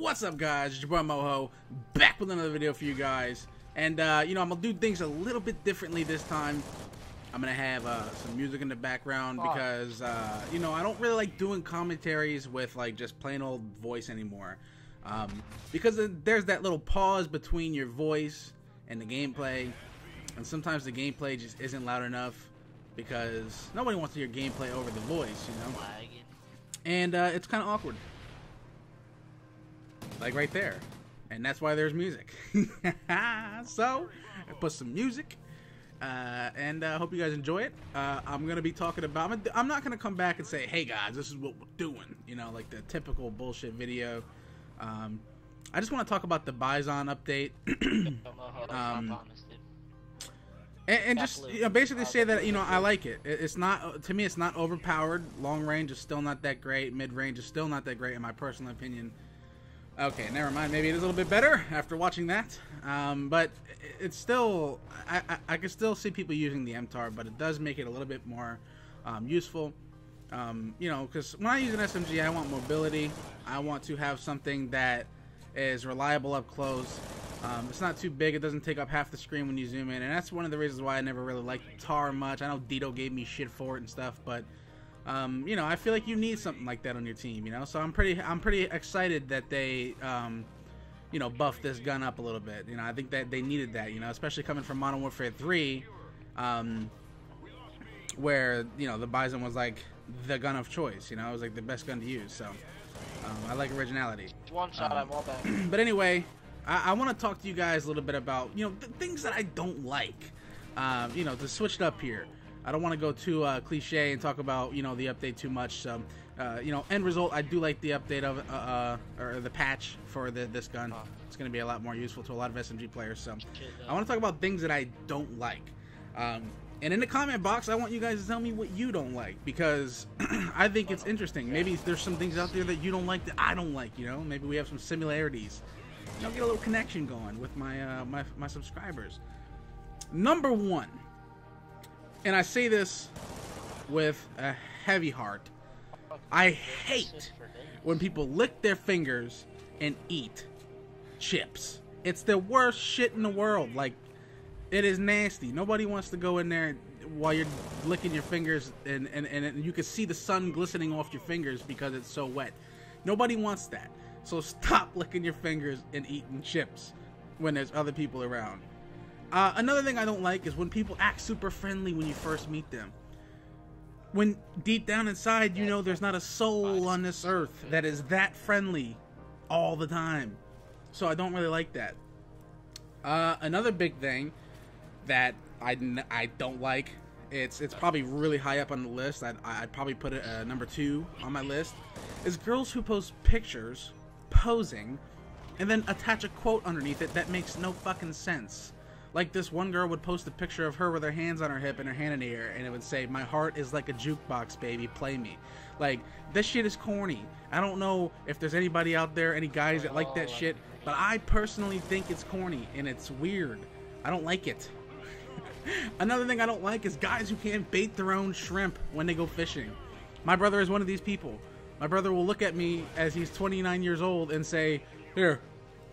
What's up, guys? It's your boy Moho, back with another video for you guys. And I'm gonna do things a little bit differently this time. I'm gonna have some music in the background because I don't really like doing commentaries with like just plain old voice anymore. Because there's that little pause between your voice and the gameplay, and sometimes the gameplay just isn't loud enough because nobody wants to hear gameplay over the voice, and it's kind of awkward. Like right there, and that's why there's music. So I put some music, and hope you guys enjoy it. I'm gonna be talking about. I'm not gonna come back and say, "Hey guys, this is what we're doing," like the typical bullshit video. I just want to talk about the Bison update, and just basically say that I like it. It's not, to me, it's not overpowered. Long range is still not that great. Mid range is still not that great in my personal opinion. Okay, never mind. Maybe it is a little bit better after watching that. But it's still, I can still see people using the MTAR, but it does make it a little bit more useful. Because when I use an SMG, I want mobility. I want to have something that is reliable up close. It's not too big. It doesn't take up half the screen when you zoom in, and that's one of the reasons why I never really liked TAR much. I know Dito gave me shit for it and stuff, but I feel like you need something like that on your team, so I'm pretty excited that they buffed this gun up a little bit. I think that they needed that, especially coming from Modern Warfare 3, where the Bison was like the gun of choice. It was like the best gun to use. So I like originality. One shot, I'm all back. But anyway, I want to talk to you guys a little bit about the things that I don't like. To switch it up here. I don't want to go too cliche and talk about the update too much. So end result, I do like the update of or the patch for this gun. It's going to be a lot more useful to a lot of SMG players. So I want to talk about things that I don't like. And in the comment box, I want you guys to tell me what you don't like, because I think it's interesting. Maybe there's some things out there that you don't like that I don't like. Maybe we have some similarities. Get a little connection going with my my subscribers. Number one. And I say this with a heavy heart. I hate when people lick their fingers and eat chips. It's the worst shit in the world. Like, it is nasty. Nobody wants to go in there while you're licking your fingers and you can see the sun glistening off your fingers because it's so wet. Nobody wants that. So stop licking your fingers and eating chips when there's other people around. Another thing I don't like is when people act super friendly when you first meet them. When deep down inside, there's not a soul on this earth that is that friendly all the time. So I don't really like that. Another big thing that I don't like, it's probably really high up on the list. I'd probably put it number 2 on my list, is girls who post pictures posing and then attach a quote underneath it that makes no fucking sense. Like, this one girl would post a picture of her with her hands on her hip and her hand in the air, and it would say, "My heart is like a jukebox, baby, play me." Like, this shit is corny. I don't know if there's anybody out there, any guys that like that shit, but I personally think it's corny, and it's weird. I don't like it. Another thing I don't like is guys who can't bait their own shrimp when they go fishing. My brother is one of these people. My brother will look at me as he's 29 years old and say, "Here,"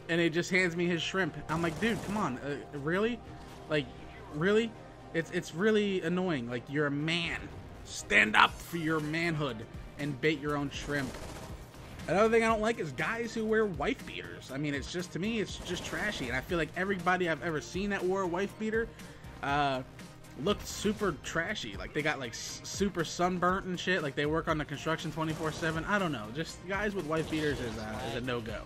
and he just hands me his shrimp. I'm like, dude, come on, really? Like, really? It's really annoying. Like, you're a man. Stand up for your manhood and bait your own shrimp. Another thing I don't like is guys who wear wife beaters. I mean, to me, it's just trashy. And I feel like everybody I've ever seen that wore a wife beater looked super trashy. Like, they got like super sunburnt and shit. Like, they work on the construction 24/7. I don't know. Just guys with wife beaters is a no-go.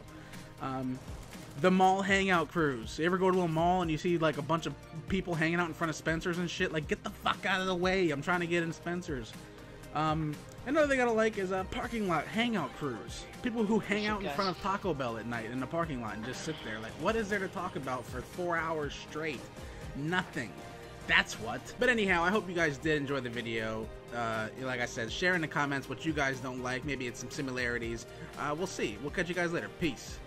The mall hangout crews. You ever go to a mall and you see like a bunch of people hanging out in front of Spencer's and shit? Like, get the fuck out of the way. I'm trying to get in Spencer's. Another thing I don't like is parking lot hangout crews. People who hang out in front of Taco Bell at night in the parking lot and just sit there. Like, what is there to talk about for 4 hours straight? Nothing. That's what. But anyhow, I hope you guys did enjoy the video. Like I said, share in the comments what you guys don't like. Maybe it's some similarities. We'll see. We'll catch you guys later. Peace.